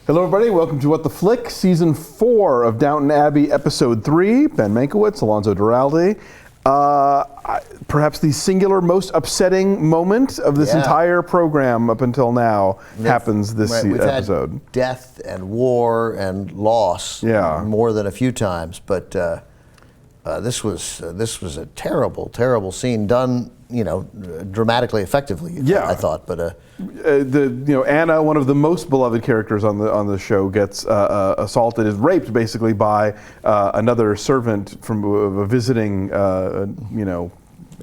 Hello, everybody. Welcome to What the Flick, Season 4 of Downton Abbey, Episode 3. Ben Mankiewicz, Alonso Duralde. Perhaps the singular most upsetting moment of this entire program up until now happens this episode. Had death and war and loss more than a few times, but this was a terrible, terrible scene done, dramatically effectively. I thought, but Anna, one of the most beloved characters on the show, gets assaulted, is raped basically by another servant from a visiting,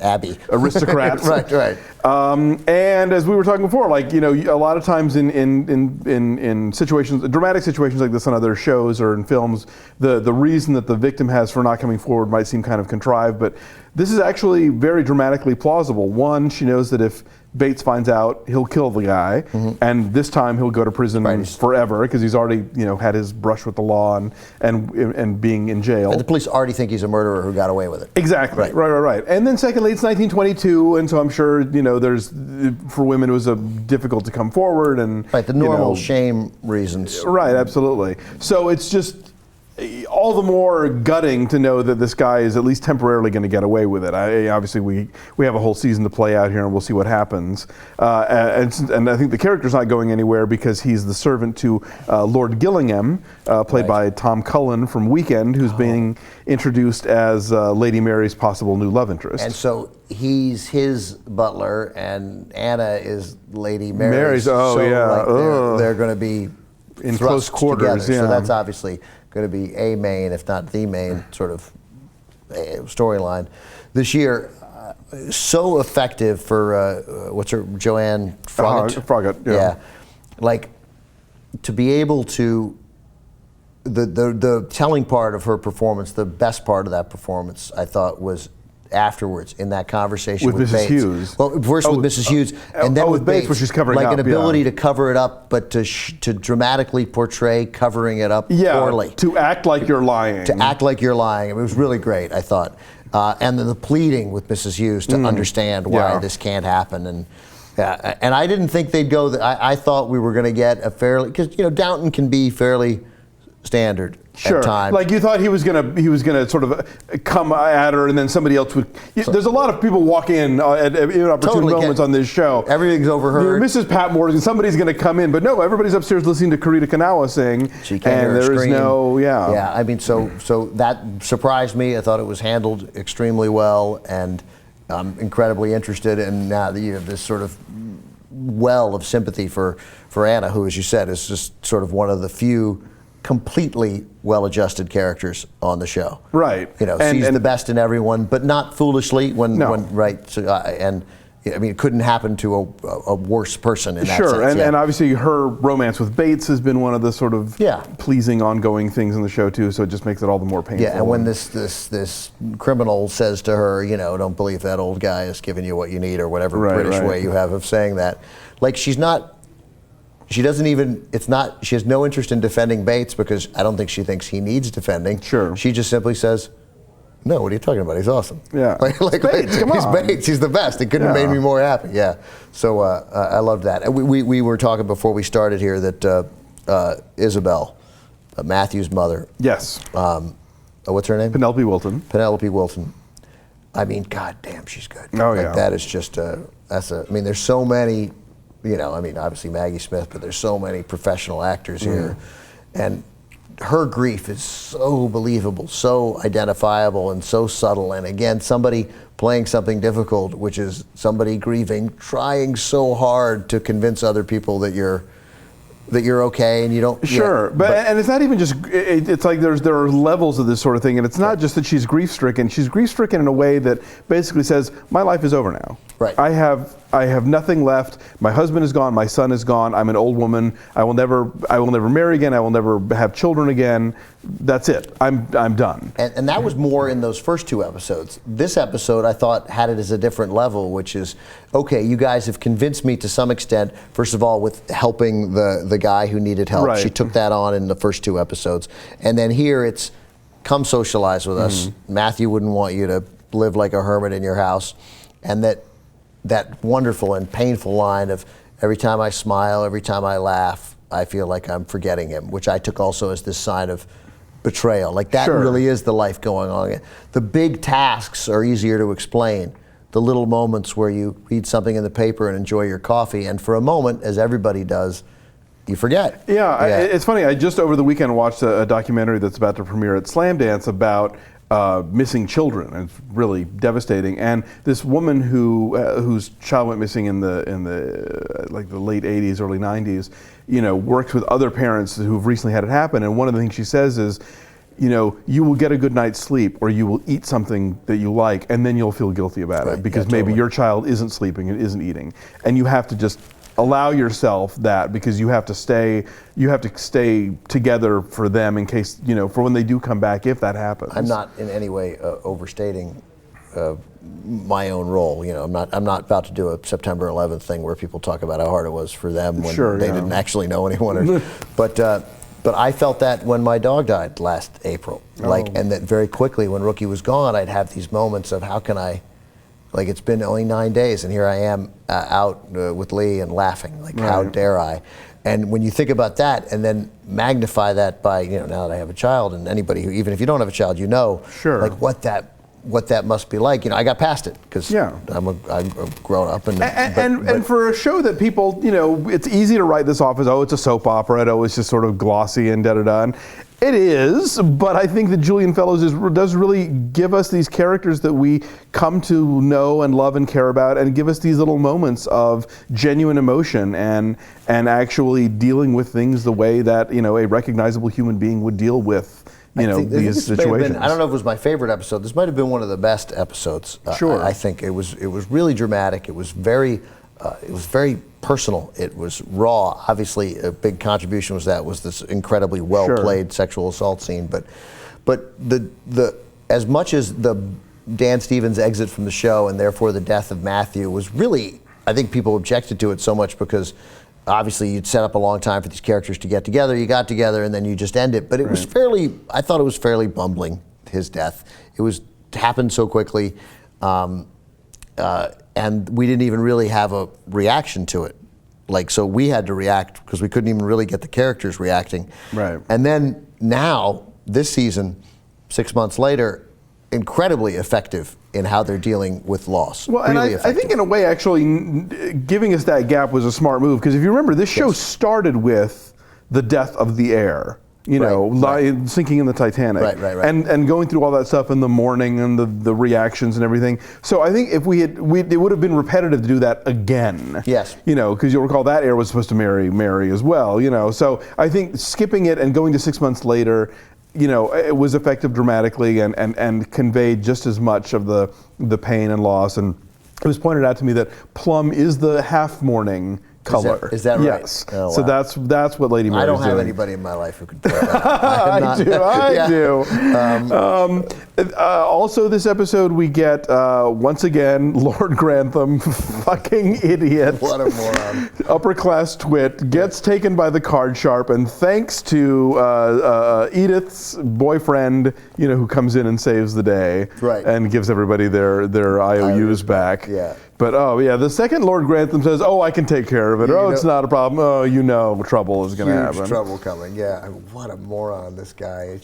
Abbey aristocrats. right. And as we were talking before, a lot of times in situations, dramatic situations like this on other shows or in films, the reason that the victim has for not coming forward might seem kind of contrived, but this is actually very dramatically plausible. One, she knows that if Bates finds out, he'll kill the guy, and this time he'll go to prison forever because he's already, had his brush with the law and being in jail. And the police already think he's a murderer who got away with it. Exactly. Right. And then secondly, it's 1922, and so I'm sure there's for women it was difficult to come forward and the normal shame reasons. Right. Absolutely. So it's just all the more gutting to know that this guy is at least temporarily going to get away with it. Obviously, we have a whole season to play out here, and we'll see what happens. And I think the character's not going anywhere because he's the servant to Lord Gillingham, played by Tom Cullen from Weekend, who's being introduced as Lady Mary's possible new love interest. And so he's his butler, and Anna is Lady Mary's. They're going to be in close quarters. Together. So that's obviously going to be a main, if not the main, sort of storyline this year. So effective for what's her Joanne Froggatt. Froggatt. To be able to the telling part of her performance, the best part of that performance, I thought, was afterwards in that conversation with Mrs. Bates. Hughes. Well, first with Mrs. Hughes, and then with Bates, where she's covering up. An ability to cover it up, but to dramatically portray covering it up poorly. To act like you're lying. To act like you're lying. It was really great, I thought. And then the pleading with Mrs. Hughes to understand why this can't happen. And I didn't think they'd go. I thought we were going to get a fairly, because Downton can be fairly standard at times. Like you thought he was gonna sort of come at her, and then somebody else would. There's a lot of people walk in at inopportune moments on this show. Everything's overheard. Mrs. Pat Morgan, somebody's gonna come in, but no, everybody's upstairs listening to Karita Kanawa sing. She can't hear her scream. Yeah. I mean, so that surprised me. I thought it was handled extremely well, and I'm incredibly interested. And now that you have this sort of well of sympathy for Anna, who, as you said, is just sort of one of the few completely well-adjusted characters on the show. Right. She's the best in everyone, but not foolishly when right. So, it couldn't happen to a worse person in that sense. And obviously her romance with Bates has been one of the sort of pleasing ongoing things in the show too, so it just makes it all the more painful. Yeah, and when this criminal says to her, don't believe that old guy is giving you what you need, or whatever British way you have of saying that, she has no interest in defending Bates, because I don't think she thinks he needs defending. Sure. She just simply says, no, what are you talking about? He's awesome. Yeah. Bates, come on. He's Bates. He's the best. It couldn't have made me more happy. Yeah. So I loved that. And we were talking before we started here that Isabel, Matthew's mother. Yes. What's her name? Penelope Wilton. Penelope Wilton. I mean, God damn, she's good. Oh, yeah. That is just there's so many, obviously Maggie Smith, but there's so many professional actors here. And her grief is so believable, so identifiable, and so subtle. And again, somebody playing something difficult, which is somebody grieving, trying so hard to convince other people that you're okay and you don't. And it's not even just. It's like there are levels of this sort of thing, and it's not just that she's grief-stricken. She's grief-stricken in a way that basically says, "My life is over now. Right. I have nothing left. My husband is gone. My son is gone. I'm an old woman. I will never marry again. I will never have children again. That's it. I'm done." And that was more in those first two episodes. This episode, I thought, had it as a different level, which is, okay, you guys have convinced me to some extent, first of all, with helping the guy who needed help. Right. She took that on in the first two episodes. And then here it's, come socialize with us. Matthew wouldn't want you to live like a hermit in your house. And that wonderful and painful line of, every time I smile, every time I laugh, I feel like I'm forgetting him, which I took also as this sign of betrayal. Like that Sure. really is the life going on. The big tasks are easier to explain. The little moments where you read something in the paper and enjoy your coffee, and for a moment, as everybody does, you forget. Yeah, it's funny. I just over the weekend watched a documentary that's about to premiere at Slamdance about missing children. And it's really devastating. And this woman whose child went missing in the like the late '80s, early '90s, works with other parents who've recently had it happen. And one of the things she says is, you will get a good night's sleep, or you will eat something that you like, and then you'll feel guilty about it because maybe your child isn't sleeping and isn't eating, and you have to just allow yourself that, because you have to stay together for them in case, for when they do come back, if that happens. I'm not in any way overstating my own role. I'm not about to do a September 11th thing where people talk about how hard it was for them when they didn't actually know anyone. But I felt that when my dog died last April, and that very quickly when Rookie was gone, I'd have these moments of how can I, it's been only 9 days and here I am out with Lee and laughing, how dare I? And when you think about that and then magnify that by, now that I have a child, and anybody who, even if you don't have a child, what that must be like. I got past it because I'm grown up. And for a show that people, it's easy to write this off as, it's a soap opera, it's just sort of glossy and da-da-da. And it is, but I think that Julian Fellowes does really give us these characters that we come to know and love and care about, and give us these little moments of genuine emotion and actually dealing with things the way that, a recognizable human being would deal with these situations. I don't know if it was my favorite episode. This might have been one of the best episodes. Sure. I think it was really dramatic. It was very personal. It was raw. Obviously, a big contribution was this incredibly well played sexual assault scene. But the as much as the Dan Stevens exit from the show and therefore the death of Matthew was really, I think people objected to it so much because obviously you'd set up a long time for these characters to get together, you got together, and then you just end it. But it was I thought it was fairly bumbling, his death. It happened so quickly, and we didn't even really have a reaction to it. So we had to react because we couldn't even really get the characters reacting. Right. And then now, this season, 6 months later, incredibly effective in how they're dealing with loss. Well, and I think in a way, actually, giving us that gap was a smart move, because if you remember, this show started with the death of the heir, sinking in the Titanic, and going through all that stuff in the morning and the reactions and everything. So I think if it would have been repetitive to do that again. Yes. Because you'll recall that heir was supposed to marry Mary as well. So I think skipping it and going to 6 months later, it was effective dramatically and conveyed just as much of the pain and loss. And it was pointed out to me that plum is the half mourning color. Is that right? Yes. Oh, wow. So that's what Lady Mary's doing. I don't have anybody in my life who could do that. I do. Also, this episode we get once again Lord Grantham, fucking idiot. What a moron. Upper class twit gets taken by the card sharp, and thanks to Edith's boyfriend, who comes in and saves the day, and gives everybody their IOUs back. Yeah. But the second Lord Grantham says, "Oh, I can take care of it. It's not a problem. Oh, trouble is going to happen. Huge trouble coming. Yeah. What a moron, this guy.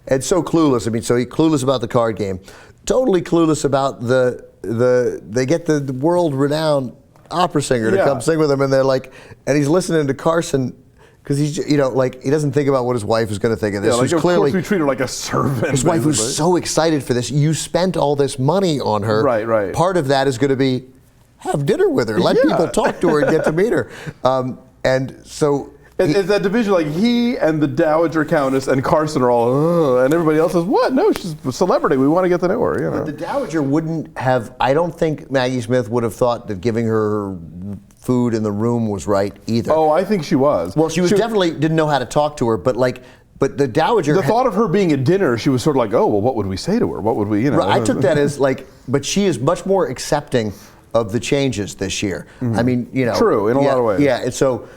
It's so clueless. I mean, so he's clueless about the card game, totally clueless about they get the world-renowned opera singer to come sing with him, and and he's listening to Carson. Because he's, he doesn't think about what his wife is going to think of this. Of course we treat her like a servant. His wife was so excited for this. You spent all this money on her. Right. Part of that is going to be have dinner with her. Let people talk to her and get to meet her. And so it's that division, he and the Dowager Countess and Carson are all, and everybody else says, what? No, she's a celebrity. We want to get to know her. But the Dowager wouldn't have. I don't think Maggie Smith would have thought that giving her food in the room was right either. Oh, I think she was. Well, she definitely didn't know how to talk to her, but the Dowager. The thought of her being at dinner, she was sort of like, oh, well, what would we say to her? What would we, I took that as but she is much more accepting of the changes this year. Mm-hmm. I mean, True, in a lot of ways. Yeah, and so.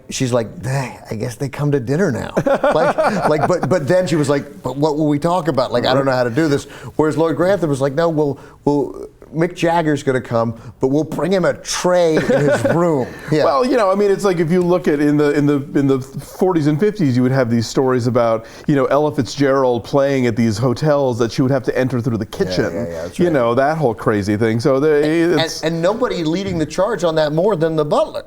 She's like, I guess they come to dinner now. But then she was like, but what will we talk about? I don't know how to do this. Whereas Lord Grantham was like, no, we'll Mick Jagger's going to come, but we'll bring him a tray in his room. Yeah. Well, I mean, it's like if you look at in the 40s and 50s, you would have these stories about Ella Fitzgerald playing at these hotels that she would have to enter through the kitchen. That's right. That whole crazy thing. So and nobody leading the charge on that more than the butler.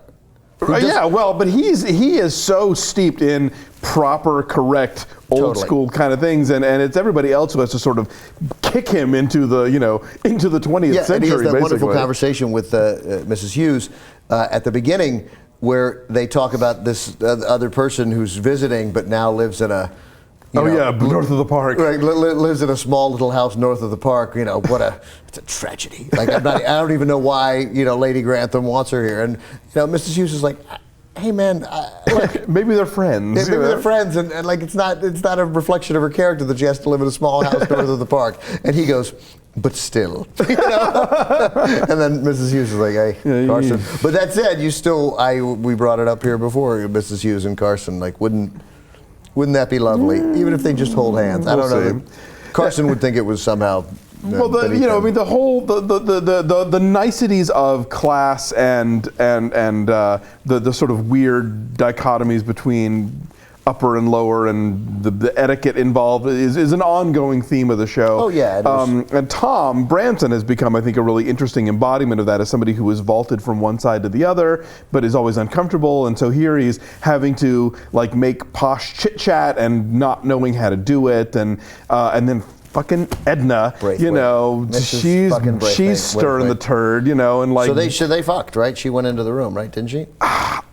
But he is so steeped in proper, correct, old school kind of things, and it's everybody else who has to sort of kick him into the 20th century. And he has that basically. wonderful conversation with Mrs. Hughes at the beginning, where they talk about this other person who's visiting, but now lives in a north of the park. Right, lives in a small little house north of the park. It's a tragedy. Like I don't even know why Lady Grantham wants her here, and Mrs. Hughes is like, hey man, maybe they're friends. Maybe they're friends, and like it's not a reflection of her character that she has to live in a small house north of the park. And he goes, but still, And then Mrs. Hughes is like, hey, Carson. But that said, we brought it up here before, Mrs. Hughes and Carson, like wouldn't that be lovely? Even if they just hold hands. I don't know. Carson would think it was somehow. Well, the whole the niceties of class and the sort of weird dichotomies between upper and lower and the etiquette involved is an ongoing theme of the show. Oh yeah, it is. And Tom Branson has become, I think, a really interesting embodiment of that as somebody who is vaulted from one side to the other, but is always uncomfortable. And so here he's having to like make posh chit chat and not knowing how to do it, and then fucking Edna, she's stirring the turd, and like. So they fucked, right? She went into the room, right? Didn't she?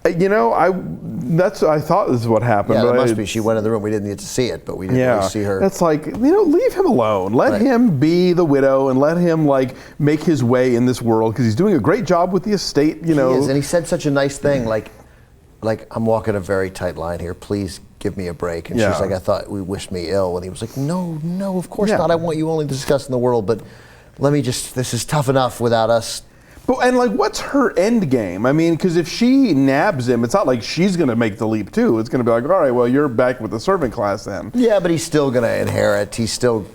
I thought this is what happened. Yeah, but it must be. She went in the room. We didn't get to see it, but we didn't really see her. It's like, leave him alone. Let him be the widow and let him like make his way in this world, because he's doing a great job with the estate. He is, and he said such a nice thing, like I'm walking a very tight line here. Please give me a break. And she's like, I thought we wished me ill. And he was like, no, of course not. I want you only to discuss in the world, but this is tough enough without us. And like, what's her end game? I mean, because if she nabs him, it's not like she's going to make the leap too. It's going to be like, all right, well, you're back with the servant class then. Yeah, but he's still going to inherit.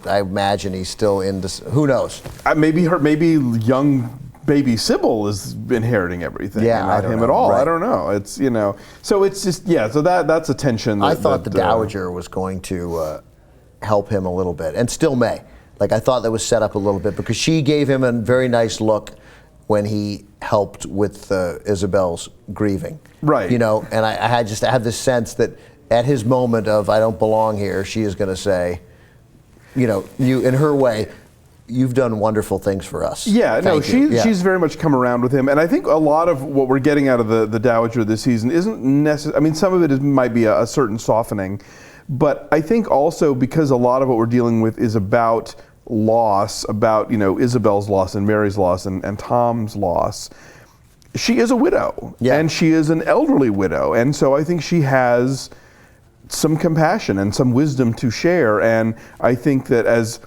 I imagine he's still into, who knows? Maybe young baby Sybil is inheriting everything, and not him at all. Right. I don't know. It's so it's just so that's a tension. I thought the Dowager was going to help him a little bit, and still may. Like I thought that was set up a little bit, because she gave him a very nice look when he helped with Isabel's grieving. Right. And I had this sense that at his moment of I don't belong here, she is going to say, you in her way, you've done wonderful things for us. Yeah, she's very much come around with him, and I think a lot of what we're getting out of the Dowager this season isn't necessarily. I mean, some of it might be a certain softening, but I think also because a lot of what we're dealing with is about loss, about Isabel's loss and Mary's loss and Tom's loss. She is a widow, and she is an elderly widow, and so I think she has some compassion and some wisdom to share, and I think that as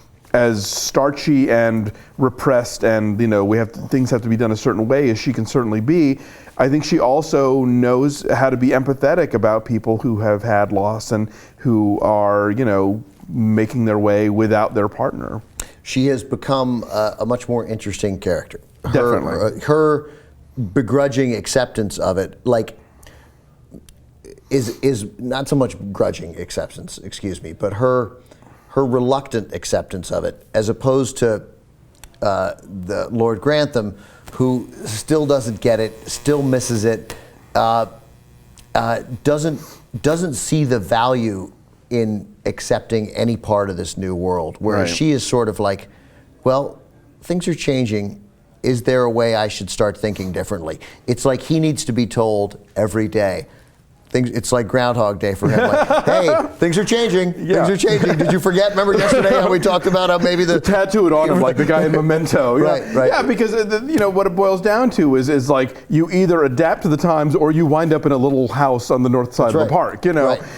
starchy and repressed and things have to be done a certain way as she can certainly be, I think she also knows how to be empathetic about people who have had loss and who are making their way without their partner. She has become a much more interesting character. Definitely. Her begrudging acceptance of it, is not so much grudging acceptance, but her reluctant acceptance of it, as opposed to the Lord Grantham, who still doesn't get it, still misses it, doesn't see the value in accepting any part of this new world, whereas she is sort of like, well, things are changing. Is there a way I should start thinking differently? It's like he needs to be told every day. It's like Groundhog Day for him. Like, hey, things are changing. Things are changing. Did you forget? Remember yesterday how we talked about how maybe the tattoo it on him like the guy in Memento. Right. Yeah, because what it boils down to is like you either adapt to the times or you wind up in a little house on the north side of the park.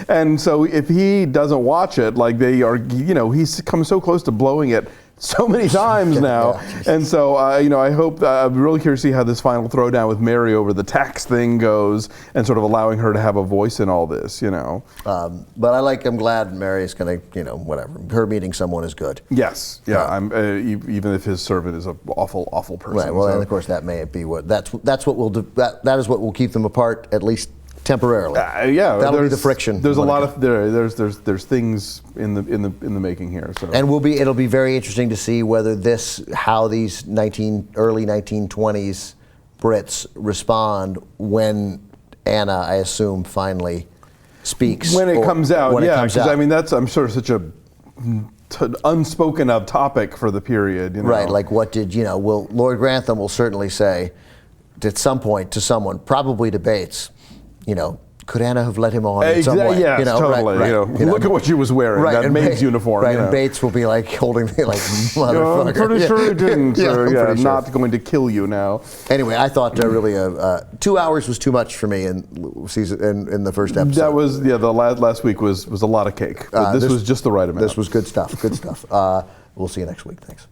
And so if he doesn't watch it, like he's come so close to blowing it so many times now. And so, I hope, I'm really curious to see how this final throwdown with Mary over the tax thing goes, and sort of allowing her to have a voice in all this, But I'm glad Mary is going to, whatever. Her meeting someone is good. Yes, yeah. Even if his servant is an awful, awful person. Right. Well, and of course that may be that's what will do. That is what will keep them apart, at least temporarily. That'll be the friction. There's a lot of there's things in the making here. So it'll be very interesting to see how these early 1920s Brits respond when Anna, I assume, finally speaks when it comes out. Because that's, I'm sure, such a unspoken of topic for the period. Right. Like what did will Lord Grantham will certainly say at some point to someone, probably to Bates, could Anna have let him on in some way? Yes, totally. Right. Look at what she was wearing. Right. That maid's uniform. Right. And Bates will be like holding me like, motherfucker. I'm pretty sure he didn't. I'm sure. not going to kill you now. Anyway, I thought really 2 hours was too much for me in the first episode. That was the last week was a lot of cake. But this was just the right amount. This was good stuff. Good stuff. We'll see you next week. Thanks.